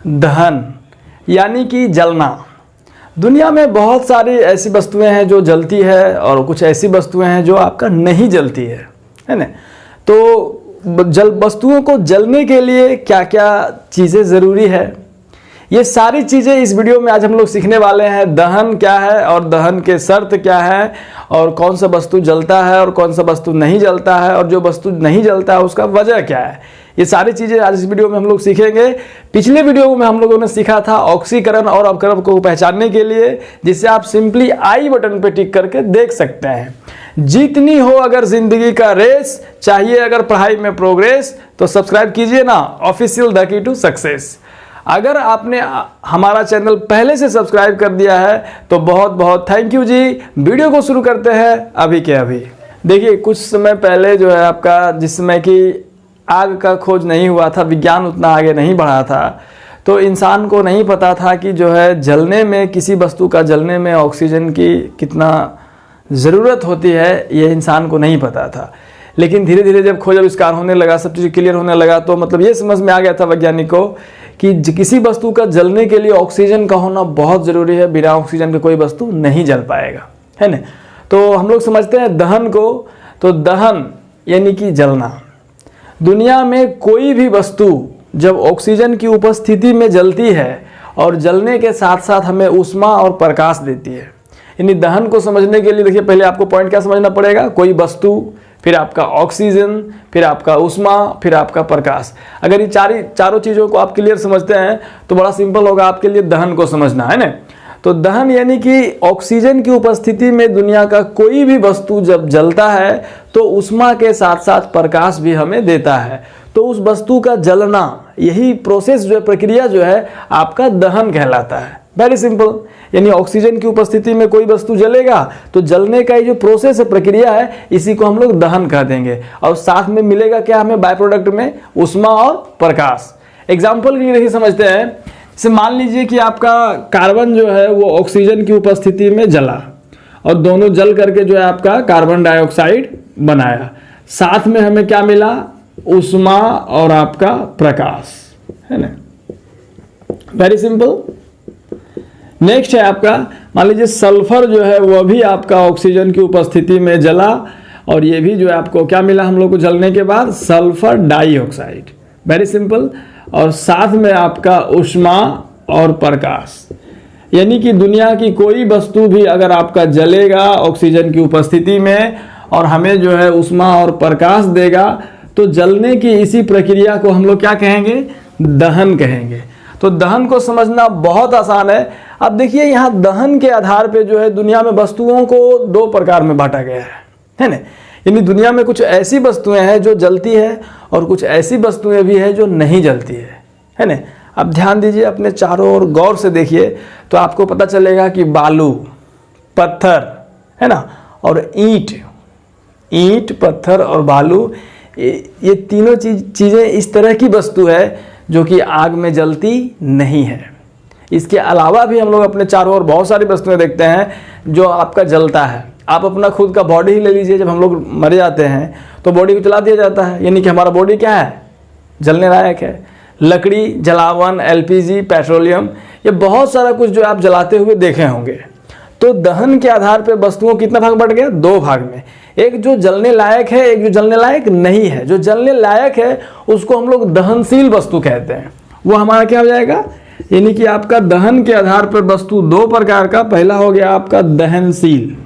दहन यानी कि जलना। दुनिया में बहुत सारी ऐसी वस्तुएं हैं जो जलती है और कुछ ऐसी वस्तुएं हैं जो आपका नहीं जलती है ना। तो वस्तुओं को जलने के लिए क्या क्या चीज़ें ज़रूरी है, ये सारी चीज़ें इस वीडियो में आज हम लोग सीखने वाले हैं। दहन क्या है और दहन के शर्त क्या है और कौन सा वस्तु जलता है और कौन सा वस्तु नहीं जलता है और जो वस्तु नहीं जलता है उसका वजह क्या है, ये सारी चीज़ें आज इस वीडियो में हम लोग सीखेंगे। पिछले वीडियो में हम लोगों ने सीखा था ऑक्सीकरण और अपकरण को पहचानने के लिए, जिसे आप सिंपली आई बटन पे टिक करके देख सकते हैं। जीतनी हो अगर जिंदगी का रेस, चाहिए अगर पढ़ाई में प्रोग्रेस, तो सब्सक्राइब कीजिए ना official the key to success. अगर आपने हमारा चैनल पहले से सब्सक्राइब कर दिया है तो बहुत बहुत थैंक यू जी। वीडियो को शुरू करते हैं अभी के अभी। देखिए, कुछ समय पहले जो है आपका, जिस समय कि आग का खोज नहीं हुआ था, विज्ञान उतना आगे नहीं बढ़ा था, तो इंसान को नहीं पता था कि जो है जलने में, किसी वस्तु का जलने में ऑक्सीजन की कितना ज़रूरत होती है, ये इंसान को नहीं पता था। लेकिन धीरे धीरे जब खोज आविष्कार होने लगा, सब चीज़ क्लियर होने लगा, तो मतलब ये समझ में आ गया था वैज्ञानिक को कि किसी वस्तु का जलने के लिए ऑक्सीजन का होना बहुत ज़रूरी है। बिना ऑक्सीजन के कोई वस्तु नहीं जल पाएगा, है ना। तो हम लोग समझते हैं दहन को। तो दहन यानी कि जलना। दुनिया में कोई भी वस्तु जब ऑक्सीजन की उपस्थिति में जलती है और जलने के साथ साथ हमें ऊष्मा और प्रकाश देती है। यानी दहन को समझने के लिए देखिए, पहले आपको पॉइंट क्या समझना पड़ेगा, कोई वस्तु, फिर आपका ऑक्सीजन, फिर आपका ऊष्मा, फिर आपका प्रकाश। अगर ये चारों चीज़ों को आप क्लियर समझते हैं तो बड़ा सिंपल होगा आपके लिए दहन को समझना, है ना। तो दहन यानी कि ऑक्सीजन की उपस्थिति में दुनिया का कोई भी वस्तु जब जलता है तो ऊष्मा के साथ साथ प्रकाश भी हमें देता है। तो उस वस्तु का जलना, यही प्रोसेस जो है, प्रक्रिया जो है, आपका दहन कहलाता है। Very simple. यानी ऑक्सीजन की उपस्थिति में कोई वस्तु जलेगा तो जलने का ये जो प्रोसेस है, प्रक्रिया है, इसी को हम लोग दहन कह देंगे। और साथ में मिलेगा क्या हमें बाय प्रोडक्ट में, ऊष्मा और प्रकाश। एग्जाम्पल के लिए देखिए समझते हैं। जैसे मान लीजिए कि आपका कार्बन जो है वो ऑक्सीजन की उपस्थिति में जला और दोनों जल करके जो है आपका कार्बन डाइऑक्साइड बनाया। साथ में हमें क्या मिला, ऊष्मा और आपका प्रकाश, है ना। Very simple. नेक्स्ट है आपका, मान लीजिए सल्फर जो है वह भी आपका ऑक्सीजन की उपस्थिति में जला और ये भी जो है आपको क्या मिला हम लोग को जलने के बाद, सल्फर डाइऑक्साइड। Very simple. और साथ में आपका ऊष्मा और प्रकाश। यानी कि दुनिया की कोई वस्तु भी अगर आपका जलेगा ऑक्सीजन की उपस्थिति में और हमें जो है ऊष्मा और प्रकाश देगा तो जलने की इसी प्रक्रिया को हम लोग क्या कहेंगे, दहन कहेंगे। तो दहन को समझना बहुत आसान है। अब देखिए, यहाँ दहन के आधार पे जो है दुनिया में वस्तुओं को दो प्रकार में बांटा गया है ना। यानी दुनिया में कुछ ऐसी वस्तुएं हैं जो जलती है और कुछ ऐसी वस्तुएं भी हैं जो नहीं जलती है ना। अब ध्यान दीजिए, अपने चारों ओर गौर से देखिए तो आपको पता चलेगा कि बालू, पत्थर, है ना, और ईंट, पत्थर और बालू, ये तीनों चीज़ें इस तरह की वस्तु है जो कि आग में जलती नहीं है। इसके अलावा भी हम लोग अपने चारों ओर बहुत सारी वस्तुएं देखते हैं जो आपका जलता है। आप अपना खुद का बॉडी ही ले लीजिए, जब हम लोग मर जाते हैं तो बॉडी को जला दिया जाता है, यानी कि हमारा बॉडी क्या है, जलने लायक है। लकड़ी, जलावन, एलपीजी, पेट्रोलियम, ये बहुत सारा कुछ जो आप जलाते हुए देखे होंगे। तो दहन के आधार पर वस्तुओं कितना भाग बढ़ गया, दो भाग में। एक जो जलने लायक है, एक जो जलने लायक नहीं है। जो जलने लायक है उसको हम लोग दहनशील वस्तु कहते हैं। वो हमारा क्या हो जाएगा, यानी कि आपका दहन के आधार पर वस्तु दो प्रकार का। पहला हो गया आपका दहनशील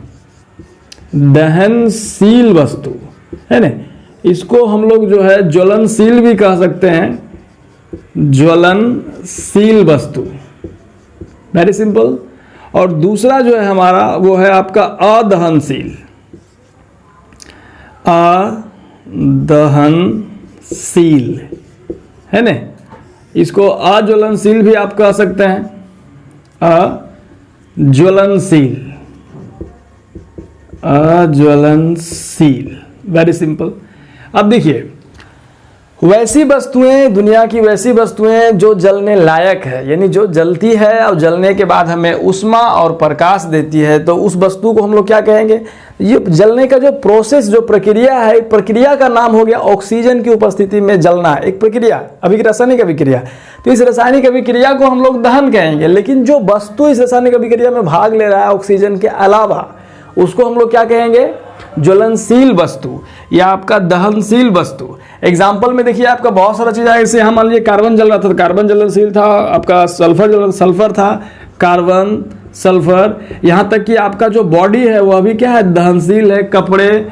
वस्तु, है ना। इसको हम लोग जो है ज्वलनशील भी कह सकते हैं, ज्वलनशील वस्तु। Very simple. और दूसरा जो है हमारा वो है आपका अदहनशील, अदहनशील, है ना। इसको अज्वलनशील भी आप कह सकते हैं, अज्वलनशील। Very simple. अब देखिए, वैसी वस्तुएं, दुनिया की वैसी वस्तुएं जो जलने लायक है, यानी जो जलती है और जलने के बाद हमें ऊष्मा और प्रकाश देती है, तो उस वस्तु को हम लोग क्या कहेंगे? ये जलने का जो प्रोसेस, जो प्रक्रिया है, प्रक्रिया का नाम हो गया ऑक्सीजन की उपस्थिति में जलना। एक प्रक्रिया, रासायनिक अभिक्रिया। तो इस रासायनिक अभिक्रिया को हम लोग दहन कहेंगे। लेकिन जो वस्तु इस रासायनिक अभिक्रिया में भाग ले रहा है ऑक्सीजन के अलावा, उसको हम लोग क्या कहेंगे? ज्वलनशील वस्तु या आपका दहनशील वस्तु। एग्जाम्पल में देखिए, आपका बहुत सारा चीज़ है। जैसे हम मान लीजिए कार्बन जल रहा था तो कार्बन ज्वलनशील था, आपका सल्फर था, कार्बन, सल्फर, यहाँ तक कि आपका जो बॉडी है वो अभी क्या है? दहनशील है। कपड़े,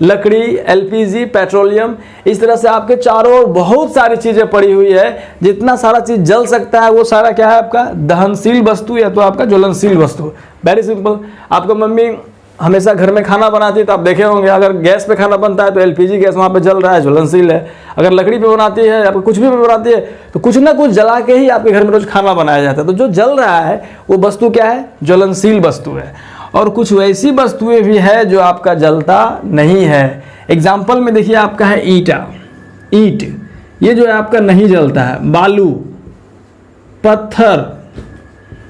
लकड़ी, एलपीजी, पेट्रोलियम, इस तरह से आपके चारों ओर बहुत सारी चीज़ें पड़ी हुई है। जितना सारा चीज़ जल सकता है वो सारा क्या है? आपका दहनशील वस्तु या तो आपका ज्वलनशील वस्तु। Very simple. आपको मम्मी हमेशा घर में खाना बनाती है तो आप देखे होंगे, अगर गैस पे खाना बनता है तो एलपीजी गैस वहाँ पे जल रहा है, ज्वलनशील है। अगर लकड़ी पे बनाती है या कुछ भी पे बनाती है तो कुछ ना कुछ जला के ही आपके घर में रोज खाना बनाया जाता है। तो जो जल रहा है वो वस्तु क्या है? ज्वलनशील वस्तु है। और कुछ वैसी वस्तुएं भी है जो आपका जलता नहीं है। एग्जाम्पल में देखिए, आपका है ईंट, ये जो है आपका नहीं जलता है। बालू, पत्थर,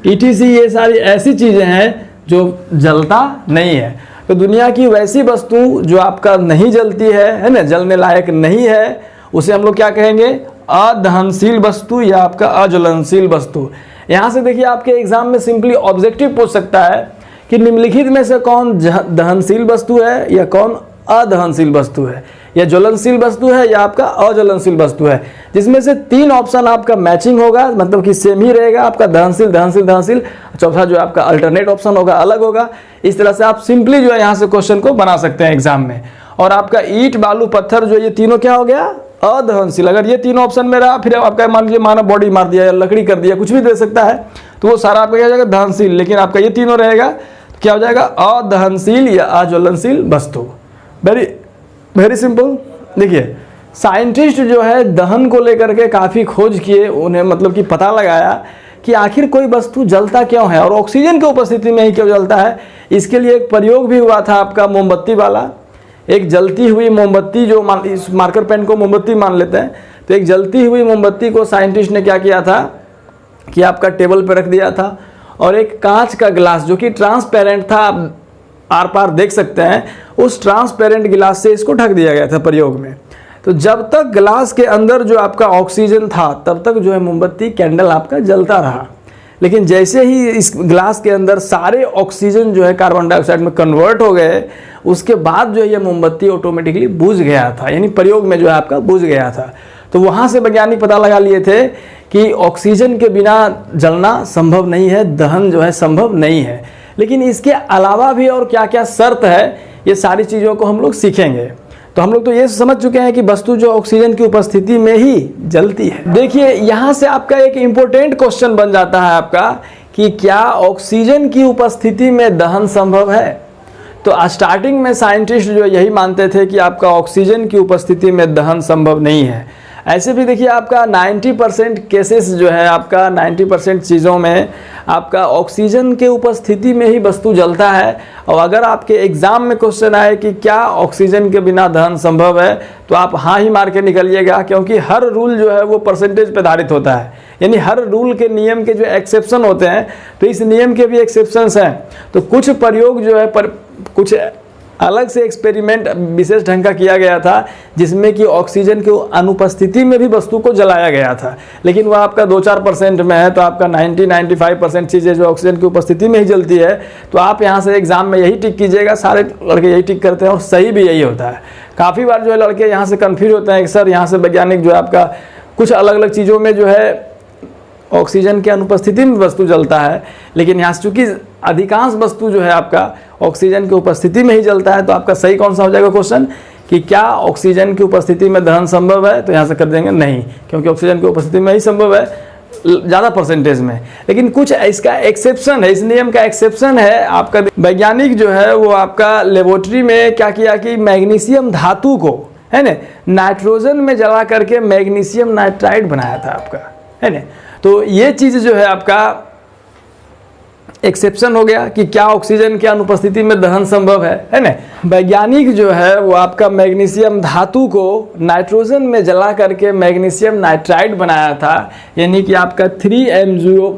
ETC, ये सारी ऐसी चीजें हैं जो जलता नहीं है। तो दुनिया की वैसी वस्तु जो आपका नहीं जलती है ना, जलने लायक नहीं है, उसे हम लोग क्या कहेंगे? अदहनशील वस्तु या आपका अज्वलनशील वस्तु। यहाँ से देखिए, आपके एग्जाम में सिंपली ऑब्जेक्टिव पूछ सकता है कि निम्नलिखित में से कौन दहनशील वस्तु है या कौन अदहनशील वस्तु है, या ज्वलनशील वस्तु है या आपका अज्वलनशील वस्तु है। जिसमें से 3 ऑप्शन आपका मैचिंग होगा, मतलब कि सेम ही रहेगा, आपका दहनशील, दहनशील, दहनशील। चौथा जो आपका अल्टरनेट ऑप्शन होगा अलग होगा। इस तरह से आप सिंपली जो है यहाँ से क्वेश्चन को बना सकते हैं एग्जाम में। और आपका ईंट, बालू, पत्थर, जो ये तीनों क्या हो गया? अदहनशील। अगर ये तीनों ऑप्शन में रहा, फिर आपका मान लीजिए मानव बॉडी मार दिया या लकड़ी कर दिया, कुछ भी दे सकता है, तो वो सारा आपका क्या हो जाएगा? दहनशील। लेकिन आपका ये तीनों रहेगा तो क्या हो जाएगा? अदहनशील या अज्वलनशील वस्तु। Very simple. देखिए, साइंटिस्ट जो है दहन को लेकर के काफ़ी खोज किए, उन्हें मतलब कि पता लगाया कि आखिर कोई वस्तु जलता क्यों है और ऑक्सीजन की उपस्थिति में ही क्यों जलता है। इसके लिए एक प्रयोग भी हुआ था आपका मोमबत्ती वाला। एक जलती हुई मोमबत्ती, जो इस मार्कर पेन को मोमबत्ती मान लेते हैं, तो एक जलती हुई मोमबत्ती को साइंटिस्ट ने क्या किया था कि आपका टेबल पर रख दिया था, और एक कांच का गिलास जो कि ट्रांसपेरेंट था, आप आर पार देख सकते हैं, उस ट्रांसपेरेंट गिलास से इसको ढक दिया गया था प्रयोग में। तो जब तक गिलास के अंदर जो आपका ऑक्सीजन था तब तक जो है मोमबत्ती, कैंडल आपका जलता रहा। लेकिन जैसे ही इस गिलास के अंदर सारे ऑक्सीजन जो है कार्बन डाइऑक्साइड में कन्वर्ट हो गए, उसके बाद जो है ये मोमबत्ती ऑटोमेटिकली बुझ गया था, यानी प्रयोग में जो है आपका बुझ गया था। तो वहाँ से वैज्ञानिक पता लगा लिए थे कि ऑक्सीजन के बिना जलना संभव नहीं है, दहन जो है संभव नहीं है। लेकिन इसके अलावा भी और क्या क्या शर्त है, ये सारी चीज़ों को हम लोग सीखेंगे। तो हम लोग तो ये समझ चुके हैं कि वस्तु जो ऑक्सीजन की उपस्थिति में ही जलती है। देखिए, यहाँ से आपका एक इम्पोर्टेंट क्वेश्चन बन जाता है आपका कि क्या ऑक्सीजन की उपस्थिति में दहन संभव है। तो स्टार्टिंग में साइंटिस्ट जो यही मानते थे कि आपका ऑक्सीजन की उपस्थिति में दहन संभव नहीं है। ऐसे भी देखिए, आपका 90% केसेस जो है, आपका 90% चीज़ों में आपका ऑक्सीजन के उपस्थिति में ही वस्तु जलता है। और अगर आपके एग्जाम में क्वेश्चन आए कि क्या ऑक्सीजन के बिना दहन संभव है, तो आप हाँ ही मार के निकलिएगा, क्योंकि हर रूल जो है वो परसेंटेज पे आधारित होता है। यानी हर रूल के नियम के जो एक्सेप्शन होते हैं, तो इस नियम के भी एक्सेप्शंस हैं। तो कुछ प्रयोग जो है कुछ अलग से एक्सपेरिमेंट विशेष ढंग का किया गया था, जिसमें कि ऑक्सीजन की अनुपस्थिति में भी वस्तु को जलाया गया था। लेकिन वह आपका 2-4% में है, तो आपका 90-95% चीज़ें जो ऑक्सीजन की उपस्थिति में ही जलती है। तो आप यहाँ से एग्जाम में यही टिक कीजिएगा, सारे लड़के यही टिक करते हैं और सही भी यही होता है। काफ़ी बार जो है लड़के यहाँ से कन्फ्यूज होते हैं कि सर यहाँ से वैज्ञानिक जो है आपका कुछ अलग अलग चीज़ों में जो है ऑक्सीजन की अनुपस्थिति में वस्तु जलता है, लेकिन यहाँ से चूँकि अधिकांश वस्तु जो है आपका ऑक्सीजन की उपस्थिति में ही जलता है। तो आपका सही कौन सा हो जाएगा क्वेश्चन कि क्या ऑक्सीजन की उपस्थिति में दहन संभव है, तो यहाँ से कर देंगे नहीं, क्योंकि ऑक्सीजन की उपस्थिति में ही संभव है ज़्यादा परसेंटेज में। लेकिन कुछ इसका एक्सेप्शन है, इस नियम का एक्सेप्शन है आपका। वैज्ञानिक जो है वो आपका लेबोरेटरी में क्या किया कि मैग्नीशियम धातु को है ना नाइट्रोजन में जला करके मैग्नीशियम नाइट्राइड बनाया था आपका, है ना। तो ये चीज़ जो है आपका एक्सेप्शन हो गया कि क्या ऑक्सीजन की अनुपस्थिति में दहन संभव है ना। वैज्ञानिक जो है वो आपका मैग्नीशियम धातु को नाइट्रोजन में जला करके मैग्नीशियम नाइट्राइड बनाया था, यानी कि आपका 3MgO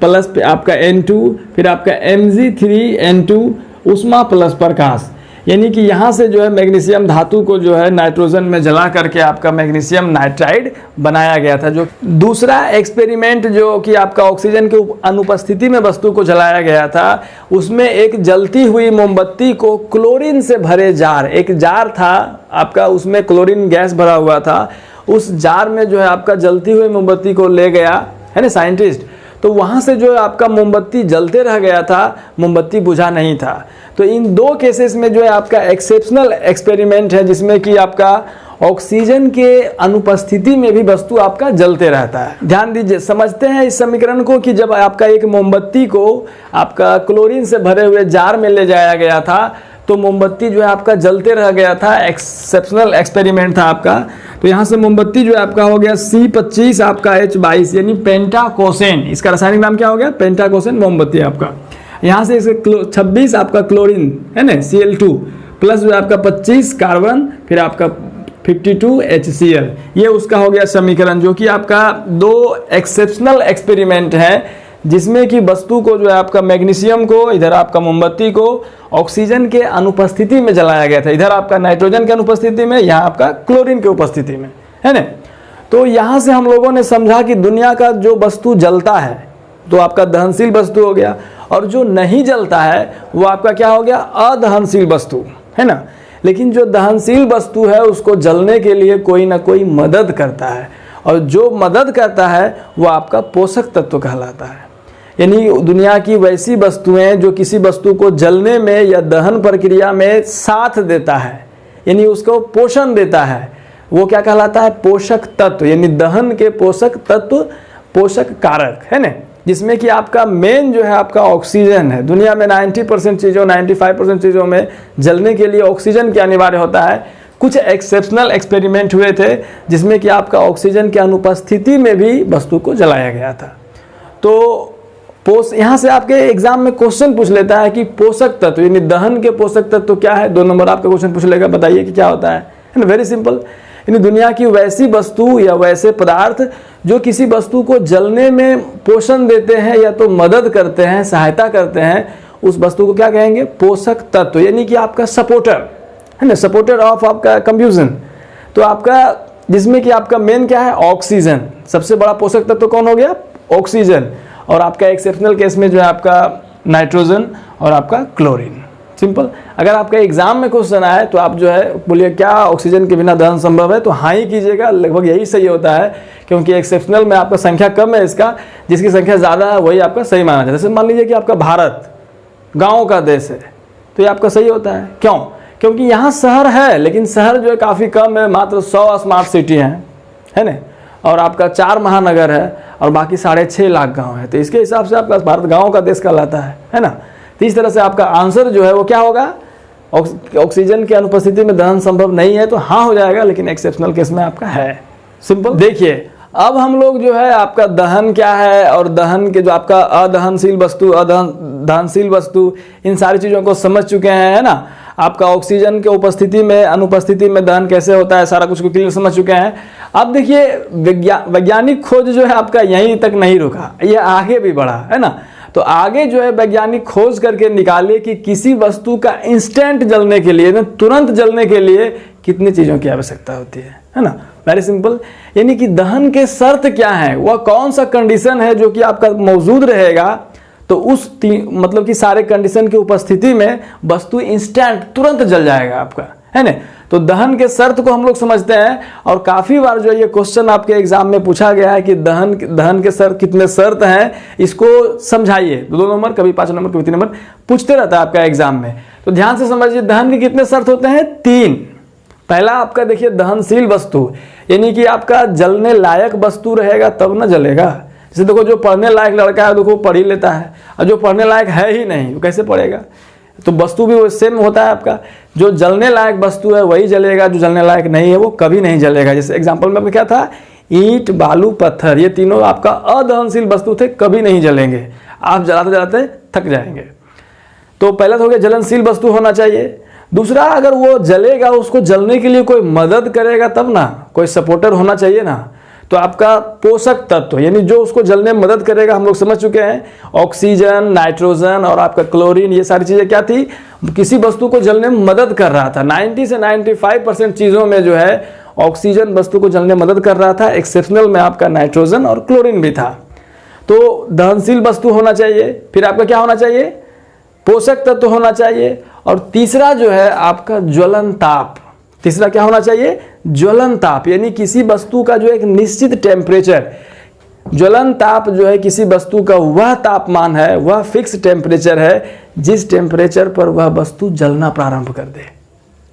प्लस आपका N2 फिर आपका Mg3N2 ऊष्मा प्लस प्रकाश, यानी कि यहाँ से जो है मैग्नीशियम धातु को जो है नाइट्रोजन में जला करके आपका मैग्नीशियम नाइट्राइड बनाया गया था। जो दूसरा एक्सपेरिमेंट जो कि आपका ऑक्सीजन के अनुपस्थिति में वस्तु को जलाया गया था, उसमें एक जलती हुई मोमबत्ती को क्लोरीन से भरे जार, एक जार था आपका, उसमें क्लोरीन गैस भरा हुआ था, उस जार में जो है आपका जलती हुई मोमबत्ती को ले गया है ना साइंटिस्ट, तो वहाँ से जो है आपका मोमबत्ती जलते रह गया था, मोमबत्ती बुझा नहीं था। तो इन दो केसेस में जो है आपका एक्सेप्शनल एक्सपेरिमेंट है, जिसमें कि आपका ऑक्सीजन के अनुपस्थिति में भी वस्तु आपका जलते रहता है। ध्यान दीजिए, समझते हैं इस समीकरण को कि जब आपका एक मोमबत्ती को आपका क्लोरीन से भरे हुए जार में ले जाया गया था तो मोमबत्ती जो है आपका जलते रह गया था, एक्सेप्शनल एक्सपेरिमेंट था आपका। तो यहाँ से मोमबत्ती जो है आपका हो गया C25 आपका H22 यानी पेंटाकोसेन, इसका रासायनिक नाम क्या हो गया, पेंटाकोसेन मोमबत्ती आपका। यहाँ से इसके 26 आपका क्लोरीन है ना Cl2 प्लस जो आपका 25 कार्बन फिर आपका 52 HCl, ये उसका हो गया समीकरण, जो कि आपका दो एक्सेप्शनल एक्सपेरिमेंट है जिसमें कि वस्तु को जो है आपका मैग्नीशियम को, इधर आपका मोमबत्ती को ऑक्सीजन के अनुपस्थिति में जलाया गया था, इधर आपका नाइट्रोजन के अनुपस्थिति में, यहाँ आपका क्लोरीन के उपस्थिति में, है ना। तो यहाँ से हम लोगों ने समझा कि दुनिया का जो वस्तु जलता है तो आपका दहनशील वस्तु हो गया, और जो नहीं जलता है वो आपका क्या हो गया, अदहनशील वस्तु, है ना। लेकिन जो दहनशील वस्तु है उसको जलने के लिए कोई ना कोई मदद करता है, और जो मदद करता है वो आपका पोषक तत्व कहलाता है। यानी दुनिया की वैसी वस्तुएं जो किसी वस्तु को जलने में या दहन प्रक्रिया में साथ देता है, यानी उसको पोषण देता है, वो क्या कहलाता है, पोषक तत्व, यानी दहन के पोषक तत्व, पोषक कारक, है ना। जिसमें कि आपका मेन जो है आपका ऑक्सीजन है। दुनिया में 90% चीज़ों 95% चीज़ों में जलने के लिए ऑक्सीजन की अनिवार्य होता है। कुछ एक्सेप्शनल एक्सपेरिमेंट हुए थे जिसमें कि आपका ऑक्सीजन की अनुपस्थिति में भी वस्तु को जलाया गया था। तो यहाँ से आपके एग्जाम में क्वेश्चन पूछ लेता है कि पोषक तत्व यानी दहन के पोषक तत्व क्या है, 2 नंबर आपका क्वेश्चन पूछ लेगा, बताइए कि क्या होता है ना। वेरी सिंपल, यानी दुनिया की वैसी वस्तु या वैसे पदार्थ जो किसी वस्तु को जलने में पोषण देते हैं या तो मदद करते हैं, सहायता करते हैं, उस वस्तु को क्या कहेंगे, पोषक तत्व, यानी कि आपका सपोर्टर, है ना, सपोर्टर ऑफ आपका कंफ्यूजन। तो आपका जिसमें कि आपका मेन क्या है, ऑक्सीजन, सबसे बड़ा पोषक तत्व कौन हो गया, ऑक्सीजन, और आपका एक्सेप्शनल केस में जो है आपका नाइट्रोजन और आपका क्लोरीन। सिंपल। अगर आपका एग्जाम में क्वेश्चन आए तो आप जो है बोलिए क्या ऑक्सीजन के बिना दहन संभव है, तो हाँ ही कीजिएगा, लगभग यही सही होता है, क्योंकि एक्सेप्शनल में आपका संख्या कम है, इसका जिसकी संख्या ज़्यादा है वही आपका सही माना जाता है। जैसे मान लीजिए कि आपका भारत गाँव का देश है तो ये आपका सही होता है। क्यों? क्योंकि यहाँ शहर है, लेकिन शहर जो है काफ़ी कम है, मात्र 100 स्मार्ट सिटी हैं, है ना, और आपका 4 महानगर है और बाकी 6.5 लाख गांव है। तो इसके हिसाब से आपका भारत गांव का देश कहलाता है ना। तो इस तरह से आपका आंसर जो है वो क्या होगा, ऑक्सीजन की अनुपस्थिति में दहन संभव नहीं है तो हाँ हो जाएगा, लेकिन एक्सेप्शनल केस में आपका है। सिंपल। देखिए अब हम लोग जो है आपका दहन क्या है और दहन के जो आपका अदहनशील वस्तु, दहनशील वस्तु, इन सारी चीज़ों को समझ चुके हैं, है ना। आपका ऑक्सीजन के उपस्थिति में, अनुपस्थिति में दहन कैसे होता है, सारा कुछ को क्लियर समझ चुके हैं। अब देखिए वैज्ञानिक खोज जो है आपका यहीं तक नहीं रुका, ये आगे भी बढ़ा, है ना। तो आगे जो है वैज्ञानिक खोज करके निकाले कि किसी वस्तु का इंस्टेंट जलने के लिए, तुरंत जलने के लिए कितनी चीज़ों की आवश्यकता होती है ना। वेरी सिंपल, यानी कि दहन के शर्त क्या है, वह कौन सा कंडीशन है जो कि आपका मौजूद रहेगा, तो उस मतलब कि सारे कंडीशन की उपस्थिति में वस्तु इंस्टेंट तुरंत जल जाएगा आपका, है ना। तो दहन के शर्त को हम लोग समझते हैं, और काफ़ी बार जो ये क्वेश्चन आपके एग्जाम में पूछा गया है कि दहन के शर्त कितने शर्त हैं, इसको समझाइए। 2 नंबर, कभी 5 नंबर, कभी 3 नंबर पूछते रहता है आपका एग्जाम में। तो ध्यान से समझिए, दहन के कितने शर्त होते हैं, 3। पहला आपका देखिए दहनशील वस्तु, यानी कि आपका जलने लायक वस्तु रहेगा तब ना जलेगा। जैसे देखो जो पढ़ने लायक लड़का है देखो पढ़ ही लेता है, और जो पढ़ने लायक है ही नहीं वो कैसे पढ़ेगा। तो वस्तु भी वो सेम होता है आपका, जो जलने लायक वस्तु है वही जलेगा, जो जलने लायक नहीं है वो कभी नहीं जलेगा। जैसे एग्जांपल में आपका क्या था, ईंट, बालू, पत्थर, ये तीनों आपका अदहनशील वस्तु थे, कभी नहीं जलेंगे। आप जलाते जलाते थक जाएंगे। तो पहला तो हो गया जलनशील वस्तु होना चाहिए। दूसरा, अगर वो जलेगा उसको जलने के लिए कोई मदद करेगा तब ना, कोई सपोर्टर होना चाहिए ना। तो आपका पोषक तत्व यानी जो उसको जलने में मदद करेगा, हम लोग समझ चुके हैं ऑक्सीजन, नाइट्रोजन और आपका क्लोरीन, ये सारी चीज़ें क्या थी, किसी वस्तु को जलने में मदद कर रहा था। 90 से 95% चीज़ों में जो है ऑक्सीजन वस्तु को जलने में मदद कर रहा था, एक्सेप्शनल में आपका नाइट्रोजन और क्लोरीन भी था। तो दहनशील वस्तु होना चाहिए। फिर आपका क्या होना चाहिए, पोषक तत्व होना चाहिए। और तीसरा जो है आपका ज्वलन ताप। तीसरा क्या होना चाहिए, ज्वलन ताप, यानी किसी वस्तु का जो एक निश्चित टेम्परेचर, ज्वलन ताप जो है किसी वस्तु का वह तापमान है, वह फिक्स टेम्परेचर है जिस टेम्परेचर पर वह वस्तु जलना प्रारंभ कर दे,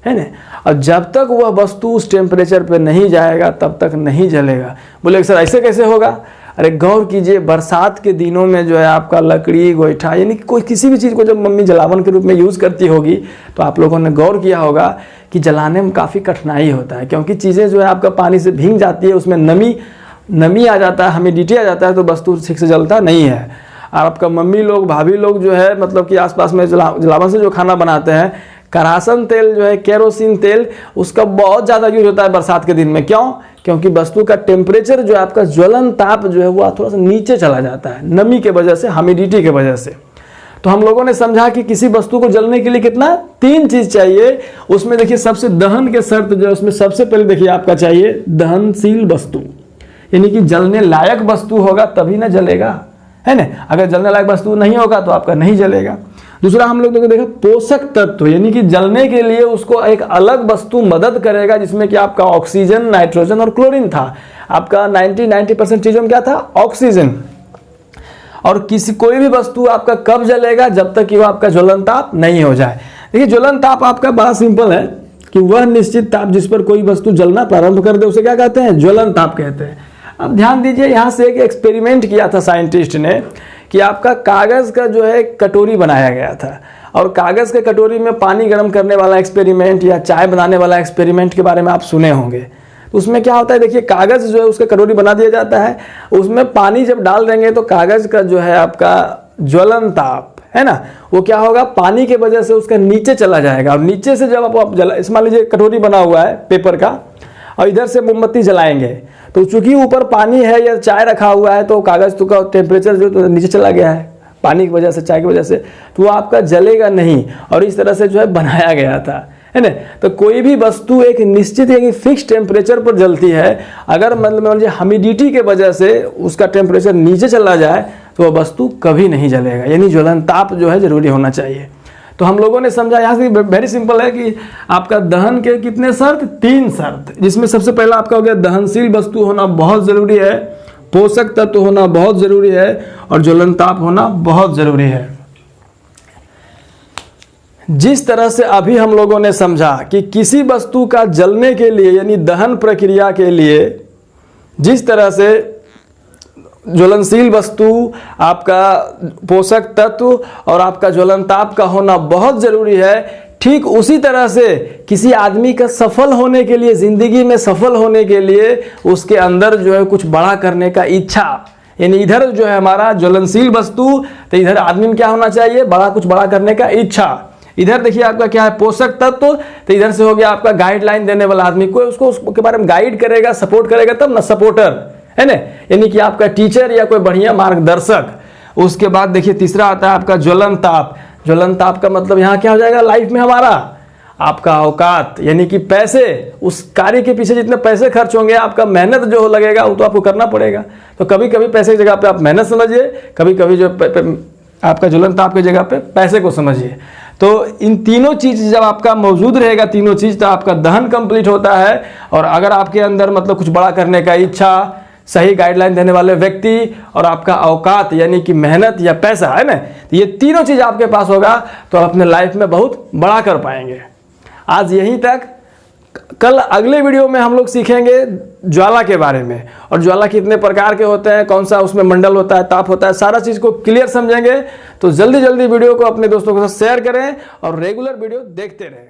है ना। और जब तक वह वस्तु उस टेम्परेचर पर नहीं जाएगा तब तक नहीं जलेगा। बोले सर ऐसे कैसे होगा? अरे गौर कीजिए, बरसात के दिनों में जो है आपका लकड़ी, गोईठा यानी कोई किसी भी चीज़ को जब मम्मी जलावन के रूप में यूज़ करती होगी तो आप लोगों ने गौर किया होगा कि जलाने में काफ़ी कठिनाई होता है, क्योंकि चीज़ें जो है आपका पानी से भीग जाती है, उसमें नमी आ जाता है, ह्यूमिडिटी आ जाता है, तो वस्तु ठीक से जलता नहीं है। और आपका मम्मी लोग, भाभी लोग जो है मतलब कि आसपास में जलावन से जो खाना बनाते हैं, करासन तेल जो है, केरोसिन तेल, उसका बहुत ज़्यादा यूज होता है बरसात के दिन में। क्यों? क्योंकि वस्तु का टेम्परेचर जो है आपका ज्वलन ताप जो है वो थोड़ा सा नीचे चला जाता है, नमी के वजह से, ह्यूमिडिटी के वजह से। तो हम लोगों ने समझा कि किसी वस्तु को जलने के लिए कितना, 3 चीज चाहिए। उसमें देखिए सबसे दहन के शर्त जो है उसमें सबसे पहले देखिए आपका चाहिए दहनशील वस्तु, यानी कि जलने लायक वस्तु होगा तभी ना जलेगा, है ना। अगर जलने लायक वस्तु नहीं होगा तो आपका नहीं जलेगा। दूसरा हम लोग देखा पोषक तत्व, यानी कि जलने के लिए उसको एक अलग वस्तु मदद करेगा, जिसमें कि आपका ऑक्सीजन, नाइट्रोजन और क्लोरीन था। आपका 90% चीजों में क्या था, ऑक्सीजन। और कोई भी वस्तु आपका कब जलेगा, जब तक कि वो आपका ज्वलन ताप नहीं हो जाए। देखिए ज्वलन ताप आपका बड़ा सिंपल है कि वह निश्चित ताप जिस पर कोई वस्तु जलना प्रारंभ कर दे उसे क्या कहते हैं, ज्वलन ताप कहते हैं। अब ध्यान दीजिए, यहाँ से एक एक्सपेरिमेंट किया था साइंटिस्ट ने कि आपका कागज़ का जो है कटोरी बनाया गया था, और कागज़ के कटोरी में पानी गर्म करने वाला एक्सपेरिमेंट या चाय बनाने वाला एक्सपेरिमेंट के बारे में आप सुने होंगे। तो उसमें क्या होता है, देखिए कागज़ जो है उसका कटोरी बना दिया जाता है, उसमें पानी जब डाल देंगे तो कागज़ का जो है आपका ज्वलन ताप है ना, वो क्या होगा, पानी के वजह से उसका नीचे चला जाएगा। और नीचे से जब आप मान लीजिए कटोरी बना हुआ है पेपर का, और इधर से मोमबत्ती जलाएंगे, तो चूंकि ऊपर पानी है या चाय रखा हुआ है तो कागज़ तो का टेम्परेचर जो तो नीचे चला गया है पानी की वजह से, चाय की वजह से, तो वो आपका जलेगा नहीं। और इस तरह से जो है बनाया गया था, है ना। तो कोई भी वस्तु एक निश्चित यानी फिक्स टेम्परेचर पर जलती है। अगर मतलब ह्यूमिडिटी के वजह से उसका टेम्परेचर नीचे चला जाए तो वह वस्तु कभी नहीं जलेगा, यानी ज्वलन ताप जो है जरूरी होना चाहिए। तो हम लोगों ने समझा यहाँ से वेरी सिंपल है कि आपका दहन के कितने शर्त, 3 शर्त, जिसमें सबसे पहला आपका हो गया दहनशील वस्तु होना बहुत ज़रूरी है, पोषक तत्व होना बहुत ज़रूरी है, और ज्वलन ताप होना बहुत ज़रूरी है। जिस तरह से अभी हम लोगों ने समझा कि किसी वस्तु का जलने के लिए यानी दहन प्रक्रिया के लिए जिस तरह से ज्वलनशील वस्तु, आपका पोषक तत्व और आपका ज्वलन ताप का होना बहुत ज़रूरी है, ठीक उसी तरह से किसी आदमी का सफल होने के लिए, ज़िंदगी में सफल होने के लिए उसके अंदर जो है कुछ बड़ा करने का इच्छा, यानी इधर जो है हमारा ज्वलनशील वस्तु, तो इधर आदमी में क्या होना चाहिए, कुछ बड़ा करने का इच्छा। इधर देखिए आपका क्या है, पोषक तत्व, तो इधर से हो गया आपका गाइडलाइन देने वाला आदमी, कोई उसको उसके बारे में गाइड करेगा, सपोर्ट करेगा तब ना, सपोर्टर, है ना, यानी कि आपका टीचर या कोई बढ़िया मार्गदर्शक। उसके बाद देखिए तीसरा आता है आपका ज्वलन ताप। ज्वलन ताप का मतलब यहाँ क्या हो जाएगा, लाइफ में हमारा आपका औकात, यानी कि पैसे, उस कार्य के पीछे जितने पैसे खर्च होंगे, आपका मेहनत जो लगेगा वो तो आपको करना पड़ेगा। तो कभी कभी पैसे की जगह पे आप मेहनत समझिए, कभी कभी जो आपका ज्वलन ताप की जगह पे पैसे को समझिए। तो इन तीनों चीज़ जब आपका मौजूद रहेगा, तीनों चीज़, तो आपका दहन कंप्लीट होता है। और अगर आपके अंदर मतलब कुछ बड़ा करने का इच्छा, सही गाइडलाइन देने वाले व्यक्ति, और आपका औकात यानी कि मेहनत या पैसा, है ना, तो ये तीनों चीज़ आपके पास होगा तो आप अपने लाइफ में बहुत बड़ा कर पाएंगे। आज यहीं तक। कल अगले वीडियो में हम लोग सीखेंगे ज्वाला के बारे में, और ज्वाला कितने प्रकार के होते हैं, कौन सा उसमें मंडल होता है, ताप होता है, सारा चीज़ को क्लियर समझेंगे। तो जल्दी जल्दी वीडियो को अपने दोस्तों के साथ शेयर करें और रेगुलर वीडियो देखते रहें।